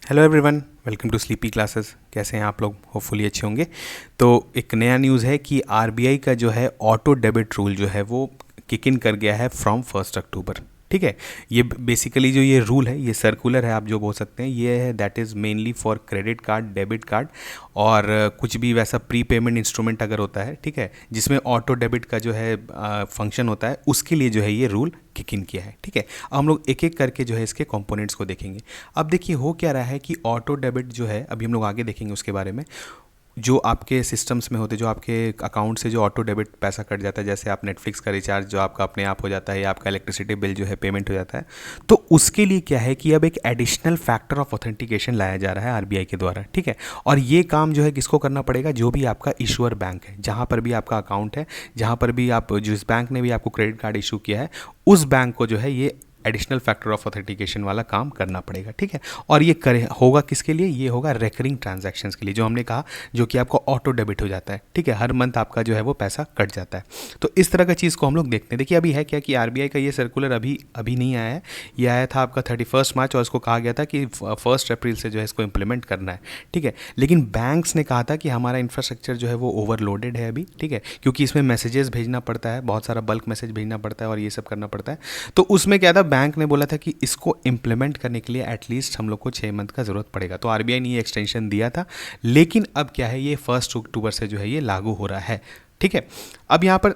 Hello everyone, welcome to sleepy classes. कैसे हैं आप लोग? होपफुली अच्छे होंगे। तो एक नया न्यूज़ है कि आरबीआई का जो है ऑटो डेबिट रूल जो है वो किक इन कर गया है फ्रॉम 1 अक्टूबर। ठीक है। ये बेसिकली जो ये रूल है, ये सर्कुलर है, आप जो बोल सकते हैं, ये है that is mainly for credit card, debit card और कुछ भी वैसा प्री पेमेंट इंस्ट्रूमेंट अगर होता है, ठीक है, जिसमें ऑटो डेबिट का जो है फंक्शन होता है, उसके लिए जो है ये रूल किक इन किया है। ठीक है। अब हम लोग एक एक करके जो है इसके कंपोनेंट्स को देखेंगे। अब देखिए हो क्या रहा है कि ऑटो डेबिट जो है, अभी हम लोग आगे देखेंगे उसके बारे में। जो आपके सिस्टम्स में होते, जो आपके अकाउंट से जो ऑटो डेबिट पैसा कट जाता है, जैसे आप नेटफ्लिक्स का रिचार्ज जो आपका अपने आप हो जाता है या आपका इलेक्ट्रिसिटी बिल जो है पेमेंट हो जाता है, तो उसके लिए क्या है कि अब एक एडिशनल फैक्टर ऑफ ऑथेंटिकेशन लाया जा रहा है आरबीआई के द्वारा। ठीक है। और ये काम जो है किसको करना पड़ेगा? जो भी आपका इशूअर बैंक है, जहाँ पर भी आपका अकाउंट है, जहाँ पर भी आप, जिस बैंक ने भी आपको क्रेडिट कार्ड इशू किया है, उस बैंक को जो है ये एडिशनल फैक्टर ऑफ ऑथेंटिकेशन वाला काम करना पड़ेगा। ठीक है। और ये करे होगा किसके लिए? ये होगा रेकरिंग ट्रांजैक्शंस के लिए, जो हमने कहा, जो कि आपको ऑटो डेबिट हो जाता है। ठीक है। हर मंथ आपका जो है वो पैसा कट जाता है। तो इस तरह का चीज़ को हम लोग देखते हैं। देखिए अभी है क्या कि आरबीआई का ये सर्कुलर अभी अभी नहीं आया है। ये आया था आपका 31 मार्च और इसको कहा गया था कि 1 अप्रैल से जो है इसको इम्प्लीमेंट करना है। ठीक है। लेकिन बैंक्स ने कहा था कि हमारा इंफ्रास्ट्रक्चर जो है वो ओवरलोडेड है अभी। ठीक है। क्योंकि इसमें मैसेजेस भेजना पड़ता है, बहुत सारा बल्क मैसेज भेजना पड़ता है और ये सब करना पड़ता है। तो उसमें क्या था, बैंक ने बोला था कि इसको इम्प्लीमेंट करने के लिए एटलीस्ट हम लोग को 6 मंथ का ज़रूरत पड़ेगा। तो आरबीआई ने ये एक्सटेंशन दिया था। लेकिन अब क्या है, ये 1 अक्टूबर से जो है ये लागू हो रहा है। ठीक है। अब यहाँ पर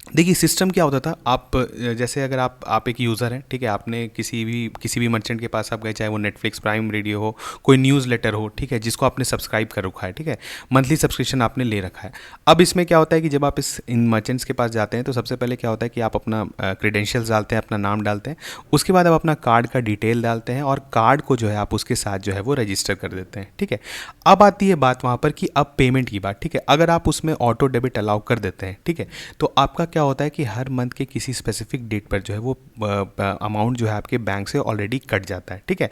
देखिए सिस्टम क्या होता था। आप जैसे अगर आप एक यूज़र हैं, ठीक है, आपने किसी भी मर्चेंट के पास आप गए, चाहे वो नेटफ्लिक्स, प्राइम वीडियो हो, कोई न्यूज़ लेटर हो, ठीक है, जिसको आपने सब्सक्राइब कर रखा है, ठीक है, मंथली सब्सक्रिप्शन आपने ले रखा है। अब इसमें क्या होता है कि जब आप इन मर्चेंट्स के पास जाते हैं तो सबसे पहले क्या होता है कि आप अपना क्रेडेंशियल्स डालते हैं, अपना नाम डालते हैं। उसके बाद आप अपना कार्ड का डिटेल डालते हैं और कार्ड को जो है आप उसके साथ जो है वो रजिस्टर कर देते हैं। ठीक है। अब आती है बात वहाँ पर कि अब पेमेंट की बात। ठीक है। अगर आप उसमें ऑटो डेबिट अलाउ कर देते हैं, ठीक है, तो आपका क्या होता है कि हर मंथ के किसी स्पेसिफिक डेट पर जो है वो अमाउंट जो है आपके बैंक से ऑलरेडी कट जाता है। ठीक है।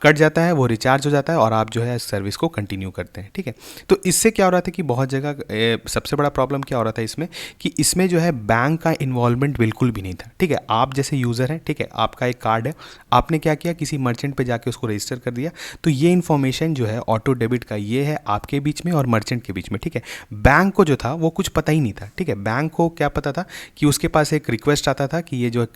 कट जाता है, वो रिचार्ज हो जाता है और आप जो है सर्विस को कंटिन्यू करते हैं। ठीक है। तो इससे क्या हो रहा था कि बहुत जगह सबसे बड़ा प्रॉब्लम क्या हो रहा था इसमें, कि इसमें जो है बैंक का इन्वॉल्वमेंट बिल्कुल भी नहीं था। ठीक है। आप जैसे यूज़र हैं, ठीक है, आपका एक कार्ड है, आपने क्या किया, किसी मर्चेंट पे जाके उसको रजिस्टर कर दिया। तो ये इन्फॉर्मेशन जो है ऑटो डेबिट का, ये है आपके बीच में और मर्चेंट के बीच में। ठीक है। बैंक को जो था वो कुछ पता ही नहीं था। ठीक है। बैंक को क्या पता था कि उसके पास एक रिक्वेस्ट आता था कि ये जो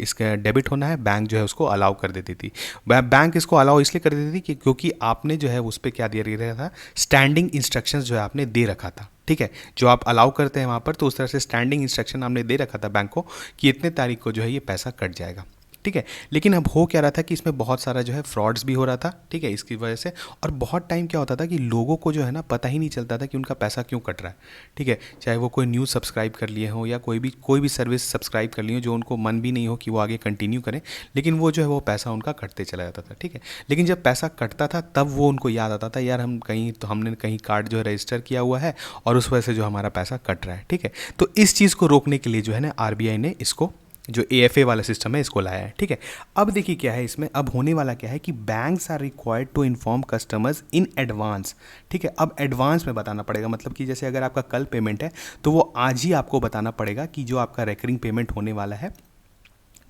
इसका डेबिट होना है, बैंक जो है उसको अलाउ कर देती थी। बैंक इसको अलाउ इसलिए कर देती थी कि क्योंकि आपने जो है उस पर क्या दे रहा था, स्टैंडिंग इंस्ट्रक्शंस जो है आपने दे रखा था। ठीक है। जो आप अलाउ करते हैं वहाँ पर, तो उस तरह से स्टैंडिंग इंस्ट्रक्शन हमने दे रखा था बैंक को कि इतने तारीख को जो है ये पैसा कट जाएगा। ठीक है। लेकिन अब हो क्या रहा था कि इसमें बहुत सारा जो है फ्रॉड्स भी हो रहा था। ठीक है। इसकी वजह से, और बहुत टाइम क्या होता था कि लोगों को जो है ना पता ही नहीं चलता था कि उनका पैसा क्यों कट रहा है। ठीक है। चाहे वो कोई न्यूज़ सब्सक्राइब कर लिए हो या कोई भी सर्विस सब्सक्राइब कर ली हो, जो उनको मन भी नहीं हो कि वो आगे कंटिन्यू करें, लेकिन वो जो है वो पैसा उनका कटते चला जाता था। ठीक है। लेकिन जब पैसा कटता था तब वो उनको याद आता था, यार हमने कहीं कार्ड जो है रजिस्टर किया हुआ है और उस वजह से जो हमारा पैसा कट रहा है। ठीक है। तो इस चीज़ को रोकने के लिए जो है ना आरबीआई ने इसको, जो एएफए वाला सिस्टम है, इसको लाया है। ठीक है। अब देखिए क्या है इसमें, अब होने वाला क्या है कि banks are required to inform customers in advance. ठीक है। अब एडवांस में बताना पड़ेगा, मतलब कि जैसे अगर आपका कल पेमेंट है तो वो आज ही आपको बताना पड़ेगा कि जो आपका रेकरिंग पेमेंट होने वाला है।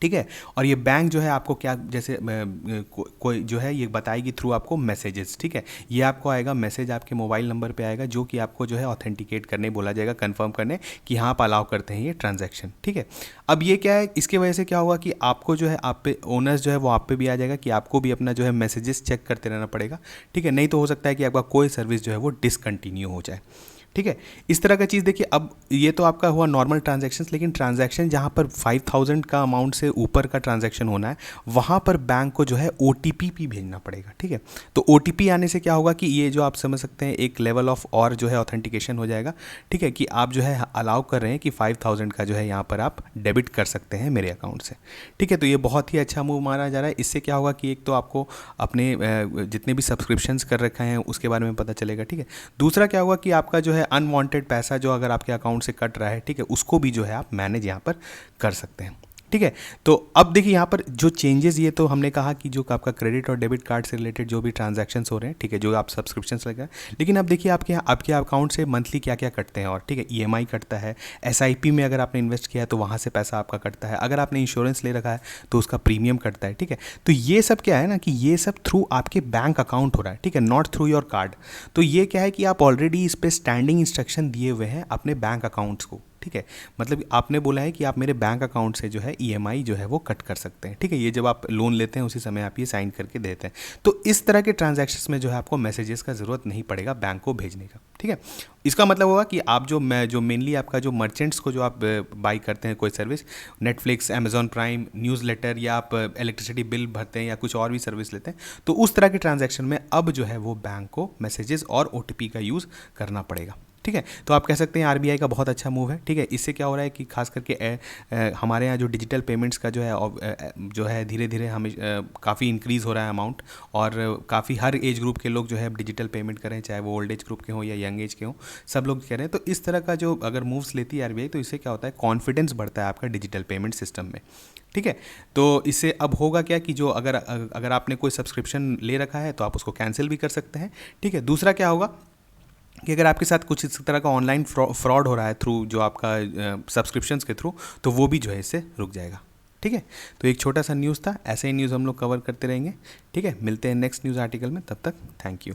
ठीक है। और ये बैंक जो है आपको क्या, जैसे कोई जो है ये बताएगी थ्रू आपको मैसेजेस। ठीक है। ये आपको आएगा मैसेज, आपके मोबाइल नंबर पे आएगा, जो कि आपको जो है ऑथेंटिकेट करने बोला जाएगा, कंफर्म करने कि हाँ आप अलाउ करते हैं ये ट्रांजैक्शन। ठीक है। अब ये क्या है, इसके वजह से क्या होगा कि आपको जो है, आप पे ओनर्स जो है वो आप पे भी आ जाएगा कि आपको भी अपना जो है मैसेजेस चेक करते रहना पड़ेगा। ठीक है। नहीं तो हो सकता है कि आपका कोई सर्विस जो है वो डिसकंटिन्यू हो जाए। ठीक है। इस तरह का चीज़ देखिए। अब ये तो आपका हुआ नॉर्मल ट्रांजैक्शंस, लेकिन ट्रांजैक्शन जहाँ पर 5000 का अमाउंट से ऊपर का ट्रांजैक्शन होना है, वहाँ पर बैंक को जो है ओटीपी भी भेजना पड़ेगा। ठीक है। तो ओटीपी आने से क्या होगा कि ये जो आप समझ सकते हैं एक लेवल ऑफ और जो है ऑथेंटिकेशन हो जाएगा। ठीक है। कि आप जो है अलाउ कर रहे हैं कि 5000 का जो है यहाँ पर आप डेबिट कर सकते हैं मेरे अकाउंट से। ठीक है। तो ये बहुत ही अच्छा मूव माना जा रहा है। इससे क्या होगा कि एक तो आपको अपने जितने भी सब्सक्रिप्शंस कर रखे हैं उसके बारे में पता चलेगा। ठीक है। दूसरा क्या होगा कि आपका जो है अनवांटेड पैसा जो अगर आपके अकाउंट से कट रहा है, ठीक है, उसको भी जो है आप मैनेज यहाँ पर कर सकते हैं। ठीक है। तो अब देखिए यहाँ पर जो चेंजेस, ये तो हमने कहा कि जो आपका क्रेडिट और डेबिट कार्ड से रिलेटेड जो भी ट्रांजैक्शंस हो रहे हैं, ठीक है, जो आप सब्सक्रिप्शंस लगा, लेकिन अब देखिए आपके यहाँ आपके अकाउंट से मंथली क्या क्या कटते हैं, और ठीक है, ईएमआई कटता है, एसआईपी में अगर आपने इन्वेस्ट किया है तो वहाँ से पैसा आपका कटता है, अगर आपने इंश्योरेंस ले रखा है तो उसका प्रीमियम कटता है, ठीक है। तो ये सब क्या है ना कि ये सब थ्रू आपके बैंक अकाउंट हो रहा है, ठीक है, नॉट थ्रू योर कार्ड। तो ये क्या है कि आप ऑलरेडी इस पर स्टैंडिंग इंस्ट्रक्शन दिए हुए हैं अपने बैंक अकाउंट्स को, ठीक है। मतलब आपने बोला है कि आप मेरे बैंक अकाउंट से जो है ईएमआई जो है वो कट कर सकते हैं, ठीक है। ये जब आप लोन लेते हैं उसी समय आप ये साइन करके देते हैं। तो इस तरह के ट्रांजैक्शंस में जो है आपको मैसेजेस का ज़रूरत नहीं पड़ेगा बैंक को भेजने का, ठीक है। इसका मतलब होगा कि आप जो मेनली आपका जो मर्चेंट्स को जो आप बाई करते हैं कोई service, Netflix, Amazon prime, newsletter, या आप इलेक्ट्रिसिटी बिल भरते हैं या कुछ और भी सर्विस लेते हैं, तो उस तरह के ट्रांजैक्शन में अब जो है वो बैंक को मैसेजेस और ओटीपी का यूज़ करना पड़ेगा, ठीक है। तो आप कह सकते हैं आरबीआई का बहुत अच्छा मूव है, ठीक है। इससे क्या हो रहा है कि खास करके हमारे यहाँ जो डिजिटल पेमेंट्स का जो है धीरे धीरे हमें काफ़ी इंक्रीज़ हो रहा है अमाउंट, और काफ़ी हर एज ग्रुप के लोग जो है डिजिटल पेमेंट करें, चाहे वो ओल्ड एज ग्रुप के हों या यंग एज के हों, सब लोग कह रहे हैं। तो इस तरह का जो अगर मूव्स लेती है आरबीआई, तो इससे क्या होता है, कॉन्फिडेंस बढ़ता है आपका डिजिटल पेमेंट सिस्टम में, ठीक है। तो इससे अब होगा क्या कि जो अगर आपने कोई सब्सक्रिप्शन ले रखा है तो आप उसको कैंसिल भी कर सकते हैं, ठीक है। दूसरा क्या होगा कि अगर आपके साथ कुछ इस तरह का ऑनलाइन फ्रॉड हो रहा है थ्रू जो आपका सब्सक्रिप्शंस के थ्रू, तो वो भी जो है इससे रुक जाएगा, ठीक है। तो एक छोटा सा न्यूज़ था, ऐसे ही न्यूज़ हम लोग कवर करते रहेंगे, ठीक है। मिलते हैं नेक्स्ट न्यूज़ आर्टिकल में, तब तक थैंक यू।